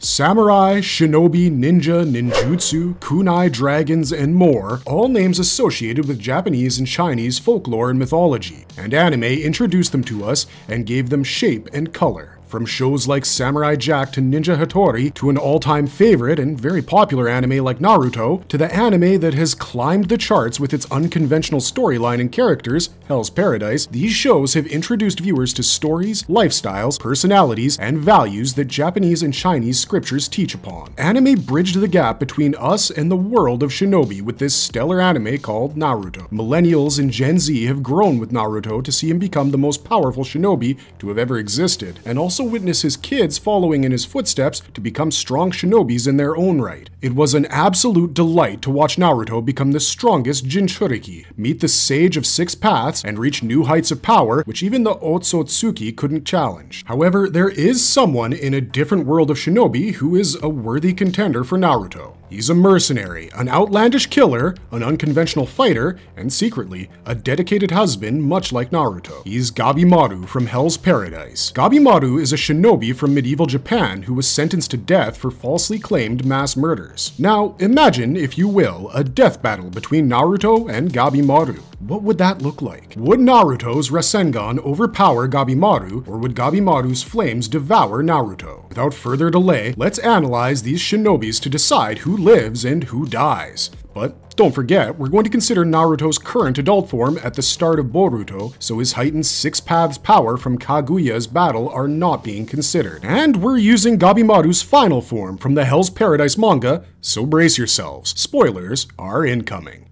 Samurai, shinobi, ninja, ninjutsu, kunai, dragons, and more, all names associated with Japanese and Chinese folklore and mythology, and anime introduced them to us and gave them shape and color. From shows like Samurai Jack to Ninja Hattori, to an all-time favorite and very popular anime like Naruto, to the anime that has climbed the charts with its unconventional storyline and characters, Hell's Paradise, these shows have introduced viewers to stories, lifestyles, personalities, and values that Japanese and Chinese scriptures teach upon. Anime bridged the gap between us and the world of shinobi with this stellar anime called Naruto. Millennials and Gen Z have grown with Naruto to see him become the most powerful shinobi to have ever existed, and also witness his kids following in his footsteps to become strong shinobis in their own right. It was an absolute delight to watch Naruto become the strongest Jinchuriki, meet the Sage of Six Paths, and reach new heights of power which even the Otsutsuki couldn't challenge. However, there is someone in a different world of shinobi who is a worthy contender for Naruto. He's a mercenary, an outlandish killer, an unconventional fighter, and secretly, a dedicated husband much like Naruto. He's Gabimaru from Hell's Paradise. Gabimaru is a shinobi from medieval Japan who was sentenced to death for falsely claimed mass murders. Now, imagine, if you will, a death battle between Naruto and Gabimaru. What would that look like? Would Naruto's Rasengan overpower Gabimaru, or would Gabimaru's flames devour Naruto? Without further delay, let's analyze these shinobis to decide who lives and who dies. But don't forget, we're going to consider Naruto's current adult form at the start of Boruto, so his heightened Six Paths power from Kaguya's battle are not being considered. And we're using Gabimaru's final form from the Hell's Paradise manga, so brace yourselves. Spoilers are incoming.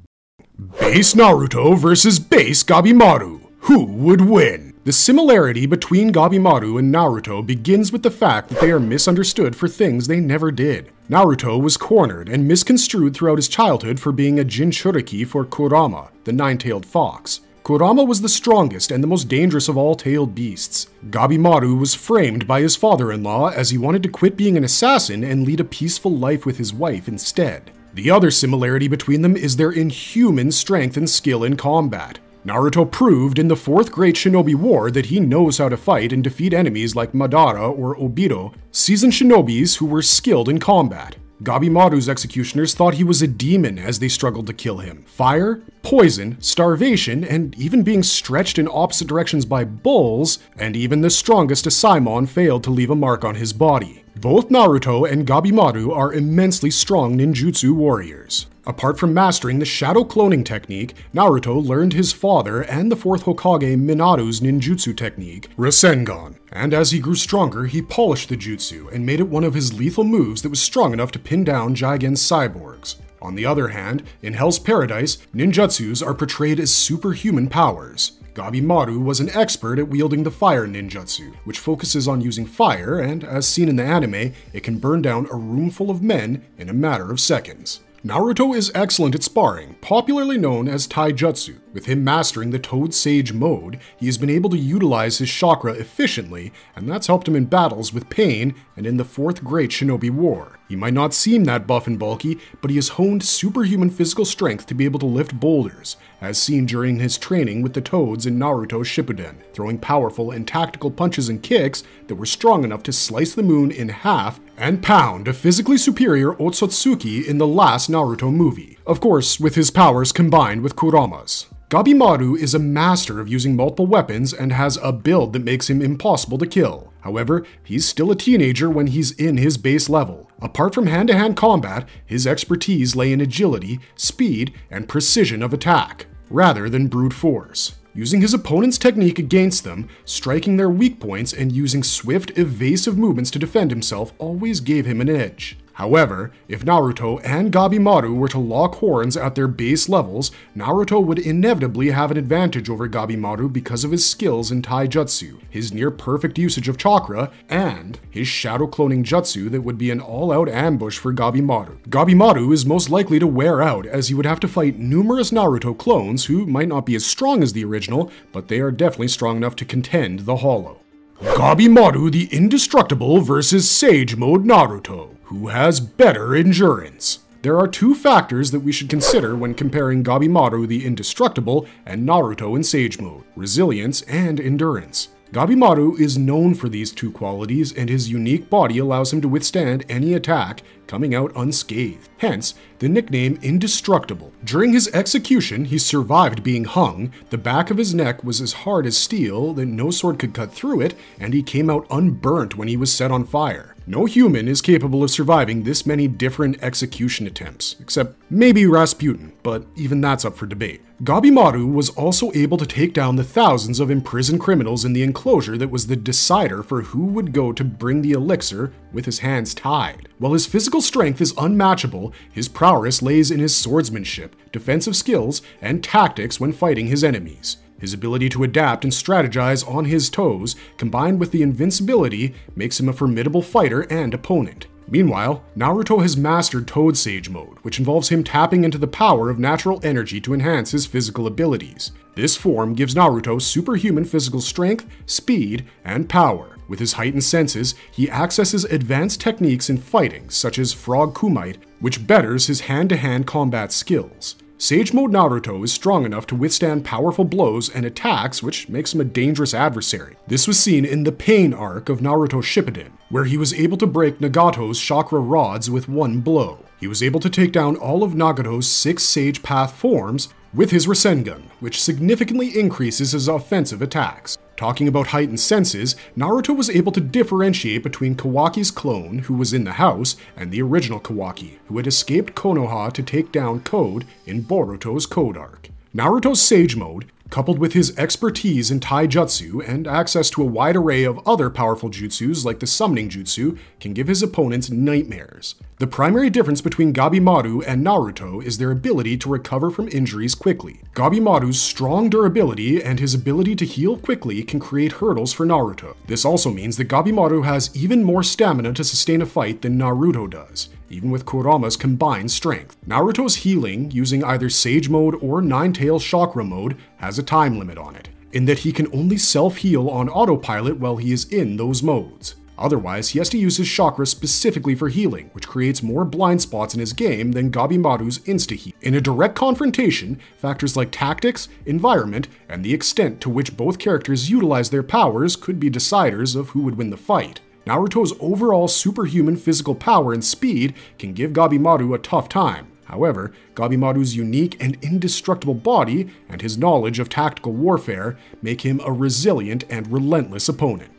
Base Naruto versus Base Gabimaru. Who would win? The similarity between Gabimaru and Naruto begins with the fact that they are misunderstood for things they never did. Naruto was cornered and misconstrued throughout his childhood for being a Jinchuriki for Kurama, the nine-tailed fox. Kurama was the strongest and the most dangerous of all tailed beasts. Gabimaru was framed by his father-in-law as he wanted to quit being an assassin and lead a peaceful life with his wife instead. The other similarity between them is their inhuman strength and skill in combat. Naruto proved in the Fourth Great Shinobi War that he knows how to fight and defeat enemies like Madara or Obito, seasoned shinobis who were skilled in combat. Gabimaru's executioners thought he was a demon as they struggled to kill him. Fire, poison, starvation, and even being stretched in opposite directions by bulls, and even the strongest Asaemon failed to leave a mark on his body. Both Naruto and Gabimaru are immensely strong ninjutsu warriors. Apart from mastering the shadow cloning technique, Naruto learned his father and the fourth Hokage Minato's ninjutsu technique, Rasengan. And as he grew stronger, he polished the jutsu and made it one of his lethal moves that was strong enough to pin down Jigen's cyborgs. On the other hand, in Hell's Paradise, ninjutsus are portrayed as superhuman powers. Gabimaru was an expert at wielding the fire ninjutsu, which focuses on using fire, and as seen in the anime, it can burn down a room full of men in a matter of seconds. Naruto is excellent at sparring, popularly known as taijutsu. With him mastering the Toad Sage mode, he has been able to utilize his chakra efficiently, and that's helped him in battles with Pain and in the Fourth Great Shinobi War. He might not seem that buff and bulky, but he has honed superhuman physical strength to be able to lift boulders, as seen during his training with the Toads in Naruto Shippuden, throwing powerful and tactical punches and kicks that were strong enough to slice the moon in half and pound a physically superior Otsutsuki in the last Naruto movie. Of course, with his powers combined with Kurama's. Gabimaru is a master of using multiple weapons and has a build that makes him impossible to kill. However, he's still a teenager when he's in his base level. Apart from hand-to-hand combat, his expertise lay in agility, speed, and precision of attack, rather than brute force. Using his opponent's technique against them, striking their weak points, and using swift, evasive movements to defend himself always gave him an edge. However, if Naruto and Gabimaru were to lock horns at their base levels, Naruto would inevitably have an advantage over Gabimaru because of his skills in taijutsu, his near-perfect usage of chakra, and his shadow cloning jutsu that would be an all-out ambush for Gabimaru. Gabimaru is most likely to wear out, as he would have to fight numerous Naruto clones who might not be as strong as the original, but they are definitely strong enough to contend the Hollow. Gabimaru the Indestructible versus Sage Mode Naruto. Who has better endurance? There are two factors that we should consider when comparing Gabimaru the Indestructible and Naruto in Sage Mode: resilience and endurance. Gabimaru is known for these two qualities, and his unique body allows him to withstand any attack, coming out unscathed. Hence, the nickname Indestructible. During his execution, he survived being hung, the back of his neck was as hard as steel that no sword could cut through it, and he came out unburnt when he was set on fire. No human is capable of surviving this many different execution attempts, except maybe Rasputin, but even that's up for debate. Gabimaru was also able to take down the thousands of imprisoned criminals in the enclosure that was the decider for who would go to bring the elixir with his hands tied. While his physical strength is unmatchable, his prowess lays in his swordsmanship, defensive skills, and tactics when fighting his enemies. His ability to adapt and strategize on his toes, combined with the invincibility, makes him a formidable fighter and opponent. Meanwhile, Naruto has mastered Toad Sage mode, which involves him tapping into the power of natural energy to enhance his physical abilities. This form gives Naruto superhuman physical strength, speed, and power. With his heightened senses, he accesses advanced techniques in fighting, such as Frog Kumite, which betters his hand-to-hand combat skills. Sage Mode Naruto is strong enough to withstand powerful blows and attacks, which makes him a dangerous adversary. This was seen in the Pain arc of Naruto Shippuden, where he was able to break Nagato's chakra rods with one blow. He was able to take down all of Nagato's 6 Sage Path forms with his Rasengan, which significantly increases his offensive attacks. Talking about heightened senses, Naruto was able to differentiate between Kawaki's clone, who was in the house, and the original Kawaki, who had escaped Konoha to take down Code in Boruto's Code arc. Naruto's Sage Mode, coupled with his expertise in taijutsu and access to a wide array of other powerful jutsus like the summoning jutsu, can give his opponents nightmares. The primary difference between Gabimaru and Naruto is their ability to recover from injuries quickly. Gabimaru's strong durability and his ability to heal quickly can create hurdles for Naruto. This also means that Gabimaru has even more stamina to sustain a fight than Naruto does, even with Kurama's combined strength. Naruto's healing, using either Sage Mode or Nine-Tails Chakra Mode, has a time limit on it, in that he can only self-heal on autopilot while he is in those modes. Otherwise, he has to use his chakra specifically for healing, which creates more blind spots in his game than Gabimaru's insta-heal. In a direct confrontation, factors like tactics, environment, and the extent to which both characters utilize their powers could be deciders of who would win the fight. Naruto's overall superhuman physical power and speed can give Gabimaru a tough time. However, Gabimaru's unique and indestructible body and his knowledge of tactical warfare make him a resilient and relentless opponent.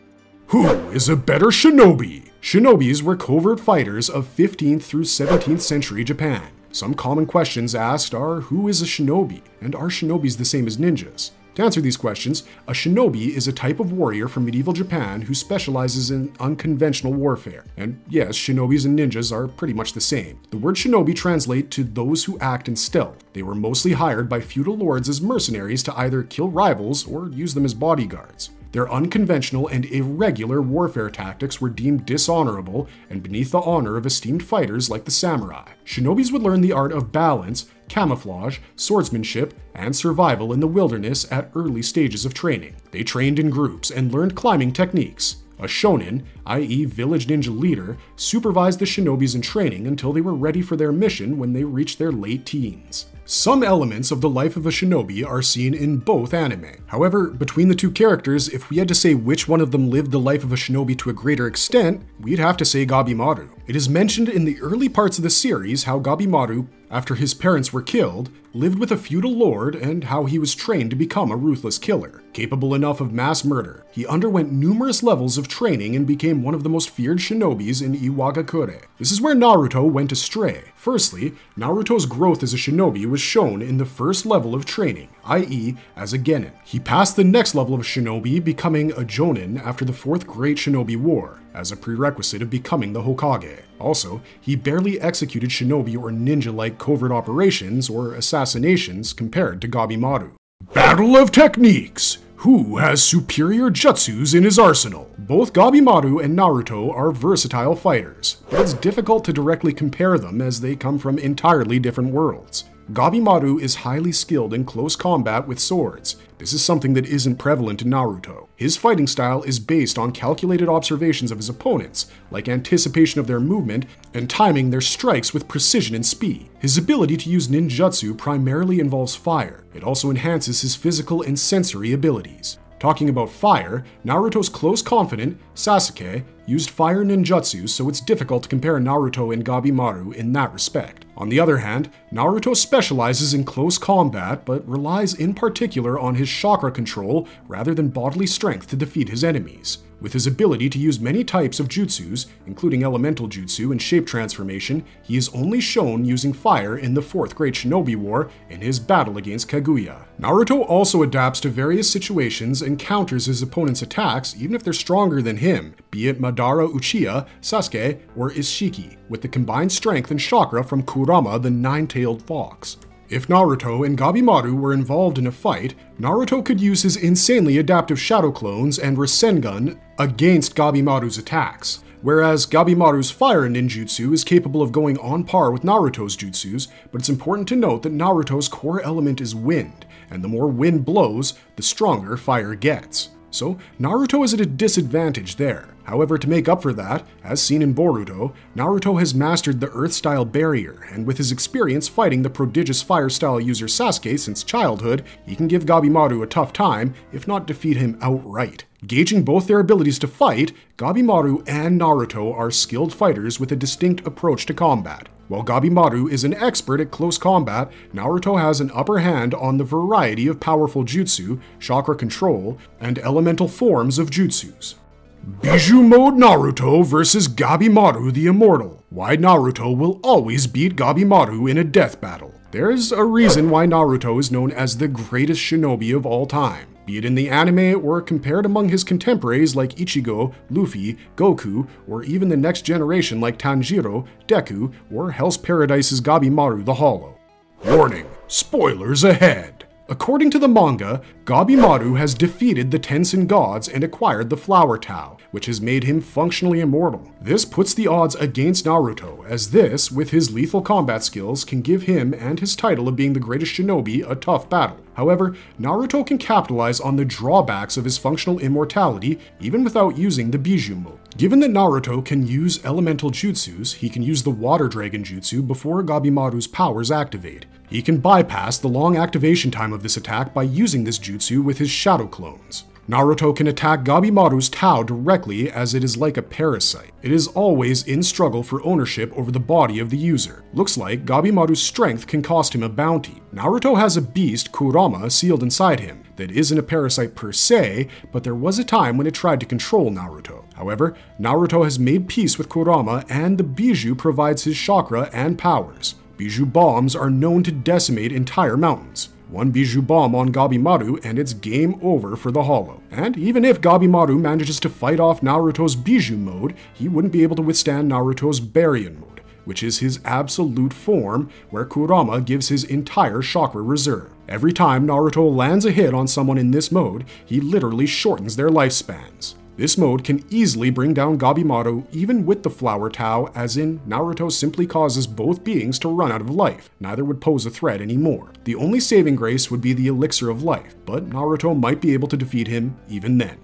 Who is a better shinobi? Shinobis were covert fighters of 15th through 17th century Japan. Some common questions asked are, who is a shinobi, and are shinobis the same as ninjas? To answer these questions, a shinobi is a type of warrior from medieval Japan who specializes in unconventional warfare. And yes, shinobis and ninjas are pretty much the same. The word shinobi translates to those who act in stealth. They were mostly hired by feudal lords as mercenaries to either kill rivals or use them as bodyguards. Their unconventional and irregular warfare tactics were deemed dishonorable and beneath the honor of esteemed fighters like the samurai. Shinobis would learn the art of balance, camouflage, swordsmanship, and survival in the wilderness at early stages of training. They trained in groups and learned climbing techniques. A shonin, i.e. village ninja leader, supervised the shinobis in training until they were ready for their mission when they reached their late teens. Some elements of the life of a shinobi are seen in both anime. However, between the two characters, if we had to say which one of them lived the life of a shinobi to a greater extent, we'd have to say Gabimaru. It is mentioned in the early parts of the series how Gabimaru, after his parents were killed, lived with a feudal lord and how he was trained to become a ruthless killer. Capable enough of mass murder, he underwent numerous levels of training and became one of the most feared shinobis in Iwagakure. This is where Naruto went astray. Firstly, Naruto's growth as a shinobi was shown in the first level of training, i.e. as a genin. He passed the next level of shinobi, becoming a jonin after the Fourth Great Shinobi War, as a prerequisite of becoming the Hokage. Also, he barely executed shinobi or ninja-like covert operations or assassinations compared to Gabimaru. Battle of Techniques! Who has superior jutsus in his arsenal? Both Gabimaru and Naruto are versatile fighters, but it's difficult to directly compare them as they come from entirely different worlds. Gabimaru is highly skilled in close combat with swords. This is something that isn't prevalent in Naruto. His fighting style is based on calculated observations of his opponents, like anticipation of their movement and timing their strikes with precision and speed. His ability to use ninjutsu primarily involves fire. It also enhances his physical and sensory abilities. Talking about fire, Naruto's close confidant, Sasuke, used fire ninjutsu, so it's difficult to compare Naruto and Gabimaru in that respect. On the other hand, Naruto specializes in close combat, but relies in particular on his chakra control rather than bodily strength to defeat his enemies. With his ability to use many types of jutsus, including elemental jutsu and shape transformation, he is only shown using fire in the Fourth Great Shinobi War in his battle against Kaguya. Naruto also adapts to various situations and counters his opponent's attacks even if they're stronger than him, be it Madara Uchiha, Sasuke, or Ishiki, with the combined strength and chakra from Kurama the Nine-Tailed Fox. If Naruto and Gabimaru were involved in a fight, Naruto could use his insanely adaptive shadow clones and Rasengan against Gabimaru's attacks, whereas Gabimaru's fire ninjutsu is capable of going on par with Naruto's jutsus, but it's important to note that Naruto's core element is wind, and the more wind blows, the stronger fire gets. So Naruto is at a disadvantage there. However, to make up for that, as seen in Boruto, Naruto has mastered the Earth-style barrier, and with his experience fighting the prodigious Fire-style user Sasuke since childhood, he can give Gabimaru a tough time, if not defeat him outright. Gauging both their abilities to fight, Gabimaru and Naruto are skilled fighters with a distinct approach to combat. While Gabimaru is an expert at close combat, Naruto has an upper hand on the variety of powerful jutsu, chakra control, and elemental forms of jutsus. Bijou Mode Naruto vs Gabimaru the Immortal. Why Naruto will always beat Gabimaru in a death battle. There's a reason why Naruto is known as the greatest shinobi of all time, be it in the anime or compared among his contemporaries like Ichigo, Luffy, Goku, or even the next generation like Tanjiro, Deku, or Hell's Paradise's Gabimaru the Hollow. Warning, spoilers ahead! According to the manga, Gabimaru has defeated the Tensen gods and acquired the Flower Tao, which has made him functionally immortal. This puts the odds against Naruto, as this, with his lethal combat skills, can give him and his title of being the greatest shinobi a tough battle. However, Naruto can capitalize on the drawbacks of his functional immortality even without using the Bijou mode. Given that Naruto can use elemental jutsus, he can use the Water Dragon Jutsu before Gabimaru's powers activate. He can bypass the long activation time of this attack by using this jutsu with his shadow clones. Naruto can attack Gabimaru's Tao directly as it is like a parasite. It is always in struggle for ownership over the body of the user. Looks like Gabimaru's strength can cost him a bounty. Naruto has a beast, Kurama, sealed inside him that isn't a parasite per se, but there was a time when it tried to control Naruto. However, Naruto has made peace with Kurama and the Bijou provides his chakra and powers. Bijou bombs are known to decimate entire mountains. One Bijou bomb on Gabimaru and it's game over for the Hollow. And even if Gabimaru manages to fight off Naruto's Bijou mode, he wouldn't be able to withstand Naruto's Baryon mode, which is his absolute form, where Kurama gives his entire chakra reserve. Every time Naruto lands a hit on someone in this mode, he literally shortens their lifespans. This mode can easily bring down Gabimaru even with the Flower Tao, as in, Naruto simply causes both beings to run out of life. Neither would pose a threat anymore. The only saving grace would be the Elixir of Life, but Naruto might be able to defeat him even then.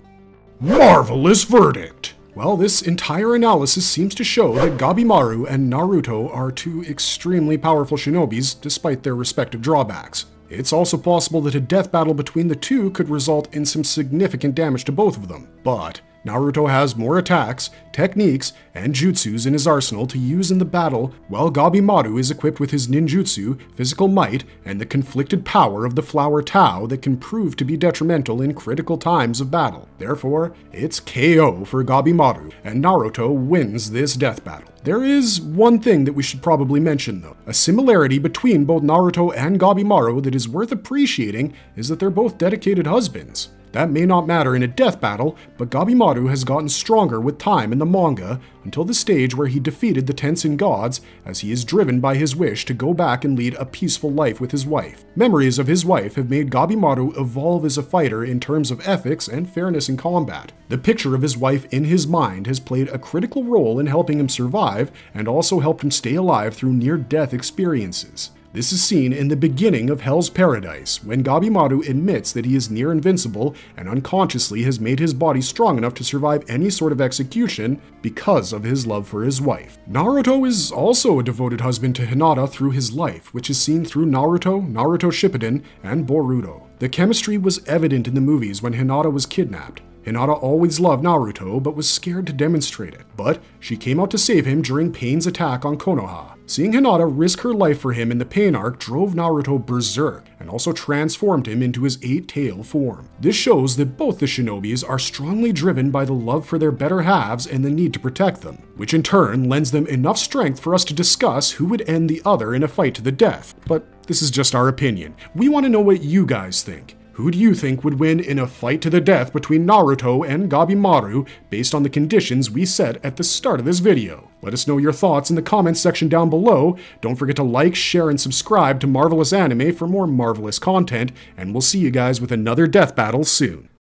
Marvelous verdict! Well, this entire analysis seems to show that Gabimaru and Naruto are two extremely powerful shinobis despite their respective drawbacks. It's also possible that a death battle between the two could result in some significant damage to both of them, but Naruto has more attacks, techniques, and jutsus in his arsenal to use in the battle, while Gabimaru is equipped with his ninjutsu, physical might, and the conflicted power of the Flower Tao that can prove to be detrimental in critical times of battle. Therefore, it's KO for Gabimaru, and Naruto wins this death battle. There is one thing that we should probably mention though. A similarity between both Naruto and Gabimaru that is worth appreciating is that they're both dedicated husbands. That may not matter in a death battle, but Gabimaru has gotten stronger with time in the manga until the stage where he defeated the Tensen gods, as he is driven by his wish to go back and lead a peaceful life with his wife. Memories of his wife have made Gabimaru evolve as a fighter in terms of ethics and fairness in combat. The picture of his wife in his mind has played a critical role in helping him survive and also helped him stay alive through near-death experiences. This is seen in the beginning of Hell's Paradise, when Gabimaru admits that he is near invincible and unconsciously has made his body strong enough to survive any sort of execution because of his love for his wife. Naruto is also a devoted husband to Hinata through his life, which is seen through Naruto, Naruto Shippuden, and Boruto. The chemistry was evident in the movies when Hinata was kidnapped. Hinata always loved Naruto, but was scared to demonstrate it. But she came out to save him during Pain's attack on Konoha. Seeing Hinata risk her life for him in the Pain arc drove Naruto berserk, and also transformed him into his 8-tail form. This shows that both the shinobis are strongly driven by the love for their better halves and the need to protect them, which in turn lends them enough strength for us to discuss who would end the other in a fight to the death. But this is just our opinion. We want to know what you guys think. Who do you think would win in a fight to the death between Naruto and Gabimaru based on the conditions we set at the start of this video? Let us know your thoughts in the comments section down below. Don't forget to like, share, and subscribe to Marvelous Anime for more marvelous content, and we'll see you guys with another death battle soon.